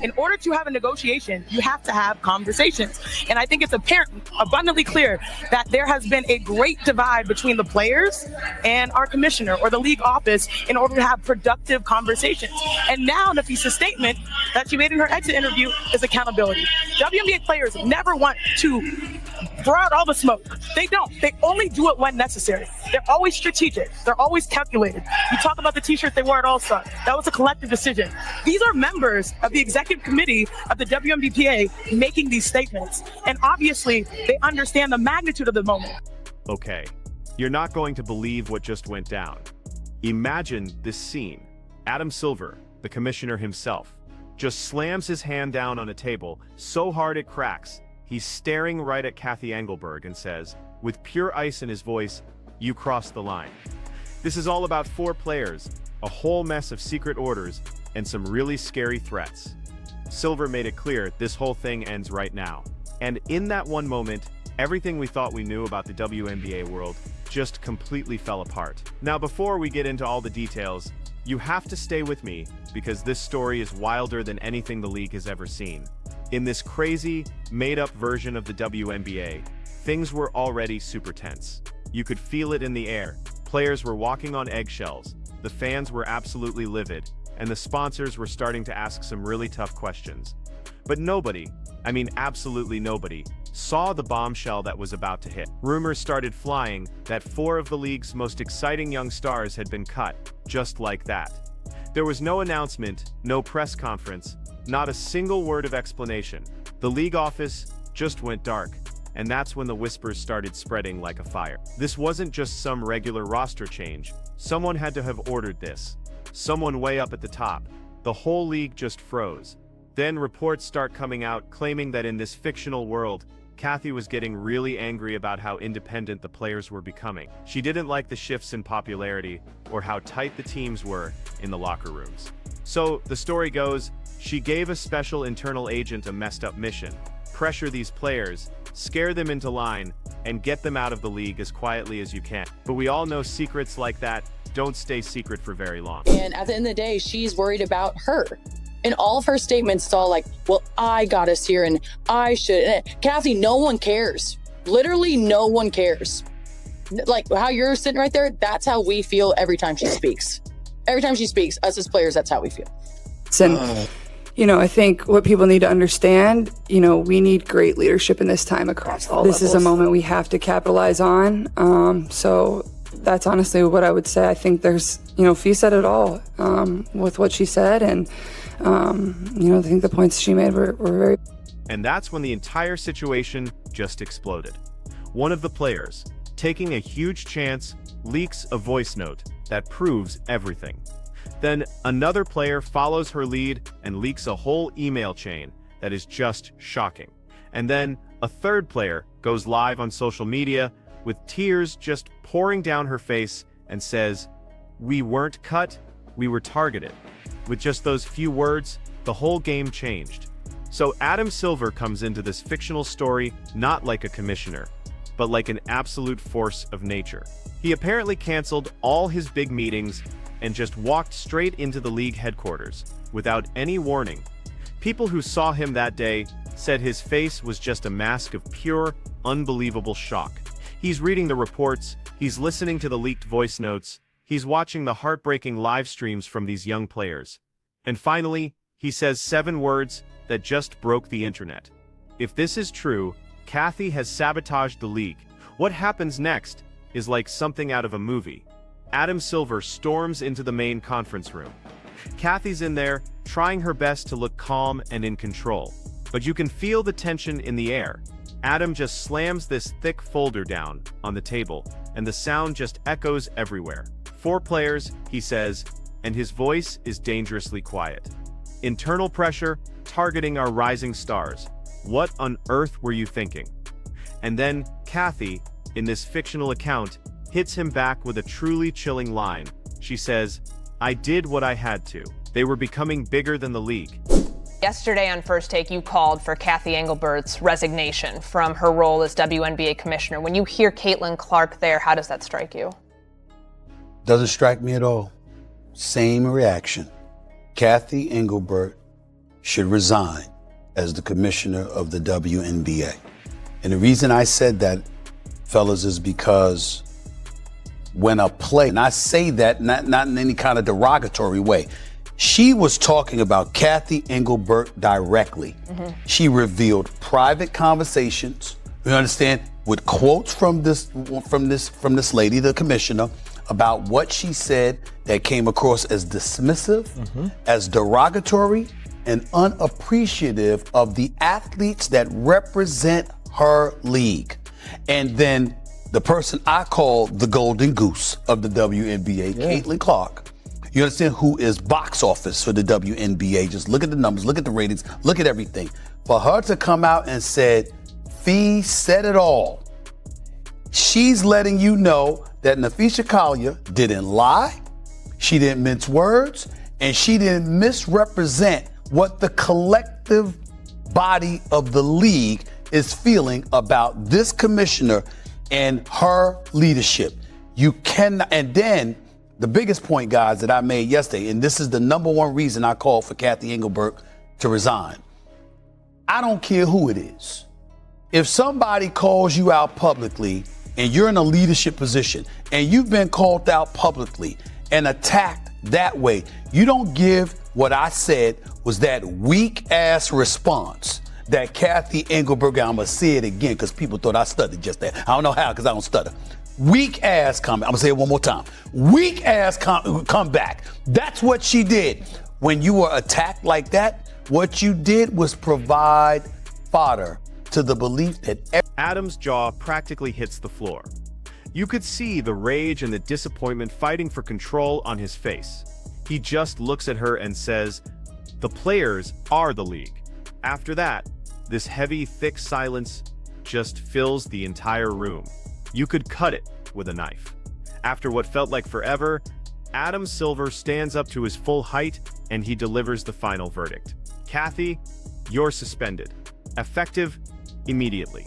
In order to have a negotiation, you have to have conversations. And I think it's apparent, abundantly clear, that there has been a great divide between the players and our commissioner or the league office in order to have productive conversations. And now Nafisa's statement that she made in her exit interview is accountability. WNBA players never want to throw out all the smoke. They don't. They only do it when necessary. They're always strategic. They're always calculated. You talk about the t-shirt they wore at All-Star. That was a collective decision. These are members of the executive committee of the WNBA making these statements. And obviously, they understand the magnitude of the moment. Okay, you're not going to believe what just went down. Imagine this scene. Adam Silver, the commissioner himself, just slams his hand down on a table so hard it cracks. He's staring right at Cathy Engelbert and says, with pure ice in his voice, "You crossed the line." This is all about 4 players, a whole mess of secret orders, and some really scary threats. Silver made it clear this whole thing ends right now. And in that one moment, everything we thought we knew about the WNBA world just completely fell apart. Now, before we get into all the details, you have to stay with me because this story is wilder than anything the league has ever seen. In this crazy, made-up version of the WNBA, things were already super tense. You could feel it in the air. Players were walking on eggshells, the fans were absolutely livid, and the sponsors were starting to ask some really tough questions. But nobody, I mean absolutely nobody, saw the bombshell that was about to hit. Rumors started flying that 4 of the league's most exciting young stars had been cut, just like that. There was no announcement, no press conference, not a single word of explanation. The league office just went dark, and that's when the whispers started spreading like a fire. This wasn't just some regular roster change. Someone had to have ordered this. Someone way up at the top. The whole league just froze. Then reports start coming out claiming that in this fictional world, Cathy was getting really angry about how independent the players were becoming. She didn't like the shifts in popularity or how tight the teams were in the locker rooms. So the story goes, she gave a special internal agent a messed up mission: pressure these players, scare them into line, and get them out of the league as quietly as you can. But we all know secrets like that don't stay secret for very long. And at the end of the day, she's worried about her. And all of her statements, it's all like, well, I got us here and I should. And Cathy, no one cares. Literally, no one cares. Like how you're sitting right there, that's how we feel every time she speaks. Every time she speaks, us as players, that's how we feel. And, you know, I think what people need to understand, you know, we need great leadership in this time across all levels. This is a moment we have to capitalize on. So that's honestly what I would say. I think there's, you know, Fee said it all with what she said. And, you know, I think the points she made were very... And that's when the entire situation just exploded. One of the players, taking a huge chance, leaks a voice note that proves everything. Then another player follows her lead and leaks a whole email chain that is just shocking. And then a third player goes live on social media with tears just pouring down her face and says, "We weren't cut, we were targeted." With just those few words, the whole game changed. So Adam Silver comes into this fictional story not like a commissioner, but like an absolute force of nature. He apparently canceled all his big meetings and just walked straight into the league headquarters without any warning. People who saw him that day said his face was just a mask of pure, unbelievable shock. He's reading the reports, he's listening to the leaked voice notes, he's watching the heartbreaking live streams from these young players. And finally, he says 7 words that just broke the internet. If this is true, Cathy has sabotaged the league. What happens next is like something out of a movie. Adam Silver storms into the main conference room. Cathy's in there, trying her best to look calm and in control. But you can feel the tension in the air. Adam just slams this thick folder down on the table, and the sound just echoes everywhere. 4 players, he says, and his voice is dangerously quiet. Internal pressure, targeting our rising stars. What on earth were you thinking? And then Cathy, in this fictional account, hits him back with a truly chilling line. She says, "I did what I had to. They were becoming bigger than the league." Yesterday on First Take, you called for Cathy Engelbert's resignation from her role as WNBA commissioner. When you hear Caitlin Clark there, how does that strike you? Doesn't strike me at all. Same reaction. Cathy Engelbert should resign as the commissioner of the WNBA. And the reason I said that, fellas, is because when a player, and I say that not in any kind of derogatory way, she was talking about Cathy Engelbert directly. She revealed private conversations, you understand, with quotes from this lady, the commissioner, about what she said that came across as dismissive, as derogatory, and unappreciative of the athletes that represent her league. And then the person I call the golden goose of the WNBA, Caitlin Clark, you understand, who is box office for the WNBA. Just look at the numbers, look at the ratings, look at everything. For her to come out and said, Fee said it all. She's letting you know that Napheesa Collier didn't lie, she didn't mince words, and she didn't misrepresent what the collective body of the league is feeling about this commissioner and her leadership. You cannot, and then the biggest point, guys, that I made yesterday, and this is the number one reason I called for Cathy Engelbert to resign. I don't care who it is. If somebody calls you out publicly and you're in a leadership position and you've been called out publicly and attacked that way, you don't give what I said was that weak ass response that Cathy Engelbert, I'm gonna say it again because people thought I stuttered just there. I don't know how, because I don't stutter. Weak ass comment. I'm gonna say it one more time. Weak ass come back. That's what she did. When you were attacked like that, what you did was provide fodder to the belief that Adam's jaw practically hits the floor. You could see the rage and the disappointment fighting for control on his face. He just looks at her and says, "The players are the league." After that, this heavy, thick silence just fills the entire room. You could cut it with a knife. After what felt like forever, Adam Silver stands up to his full height and he delivers the final verdict. Cathy, you're suspended. Effective immediately.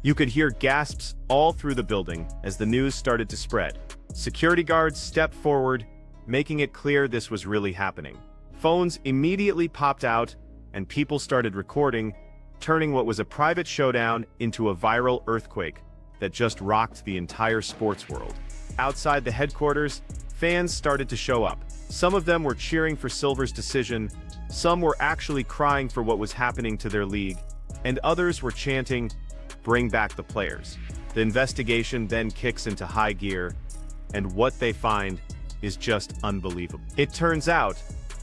You could hear gasps all through the building as the news started to spread. Security guards stepped forward, making it clear this was really happening. Phones immediately popped out and people started recording, turning what was a private showdown into a viral earthquake that just rocked the entire sports world. Outside the headquarters, fans started to show up. Some of them were cheering for Silver's decision, some were actually crying for what was happening to their league, and others were chanting, "Bring back the players." The investigation then kicks into high gear, and what they find is just unbelievable. It turns out,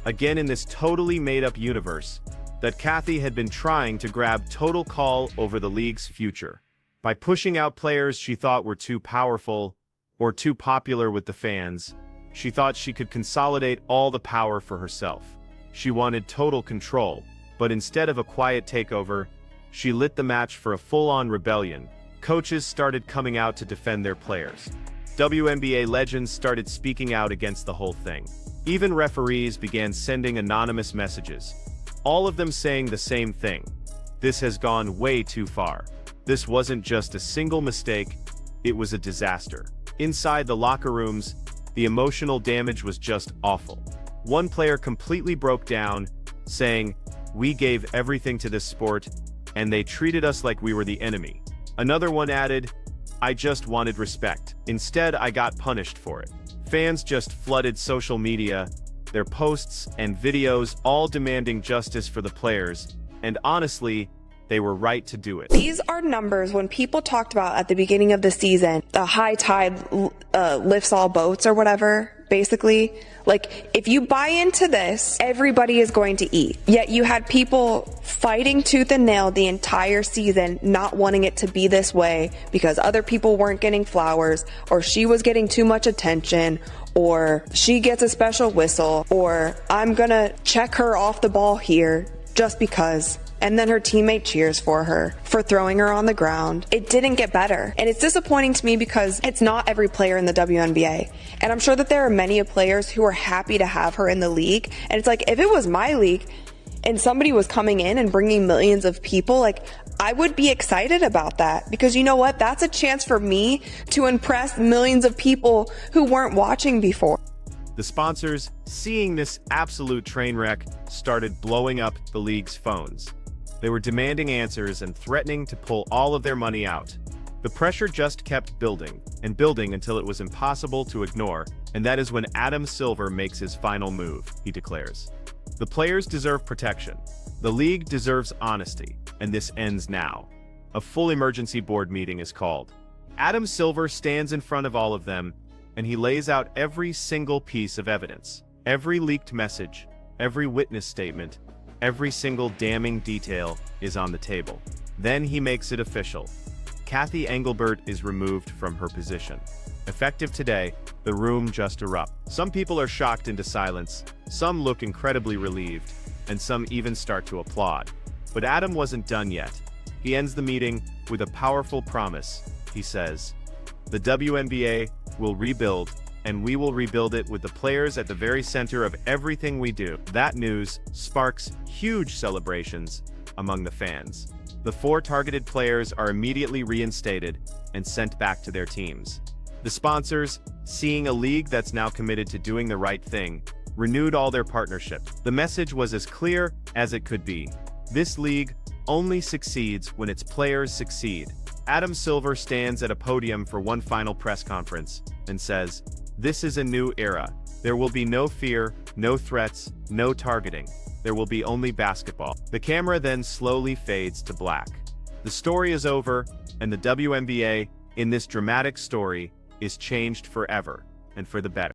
again in this totally made-up universe, that Cathy had been trying to grab total call over the league's future. By pushing out players she thought were too powerful or too popular with the fans, she thought she could consolidate all the power for herself. She wanted total control, but instead of a quiet takeover, she lit the match for a full-on rebellion. Coaches started coming out to defend their players. WNBA legends started speaking out against the whole thing. Even referees began sending anonymous messages, all of them saying the same thing: this has gone way too far. This wasn't just a single mistake, it was a disaster. Inside the locker rooms, the emotional damage was just awful. One player completely broke down, saying, "We gave everything to this sport, and they treated us like we were the enemy." Another one added, "I just wanted respect. Instead, I got punished for it." Fans just flooded social media, their posts and videos all demanding justice for the players, and honestly, they were right to do it. These are numbers when people talked about at the beginning of the season, the high tide lifts all boats or whatever, basically. Like, if you buy into this, everybody is going to eat. Yet you had people fighting tooth and nail the entire season, not wanting it to be this way because other people weren't getting flowers, or she was getting too much attention, or she gets a special whistle, or I'm gonna check her off the ball here just because. And then her teammate cheers for her for throwing her on the ground. It didn't get better. And it's disappointing to me because it's not every player in the WNBA. And I'm sure that there are many players who are happy to have her in the league. And it's like, if it was my league and somebody was coming in and bringing millions of people, like, I would be excited about that, because you know what? That's a chance for me to impress millions of people who weren't watching before. The sponsors, seeing this absolute train wreck, started blowing up the league's phones. They were demanding answers and threatening to pull all of their money out. The pressure just kept building and building until it was impossible to ignore, and that is when Adam Silver makes his final move, he declares. The players deserve protection. The league deserves honesty, and this ends now. A full emergency board meeting is called. Adam Silver stands in front of all of them, and he lays out every single piece of evidence. Every leaked message, every witness statement, every single damning detail is on the table. Then he makes it official. Cathy Engelbert is removed from her position. Effective today, the room just erupts. Some people are shocked into silence, some look incredibly relieved, and some even start to applaud. But Adam wasn't done yet. He ends the meeting with a powerful promise. He says, "The WNBA will rebuild, and we will rebuild it with the players at the very center of everything we do." That news sparks huge celebrations among the fans. The 4 targeted players are immediately reinstated and sent back to their teams. The sponsors, seeing a league that's now committed to doing the right thing, renewed all their partnership. The message was as clear as it could be. This league only succeeds when its players succeed. Adam Silver stands at a podium for one final press conference and says, "This is a new era. There will be no fear, no threats, no targeting. There will be only basketball." The camera then slowly fades to black. The story is over, and the WNBA, in this dramatic story, is changed forever, and for the better.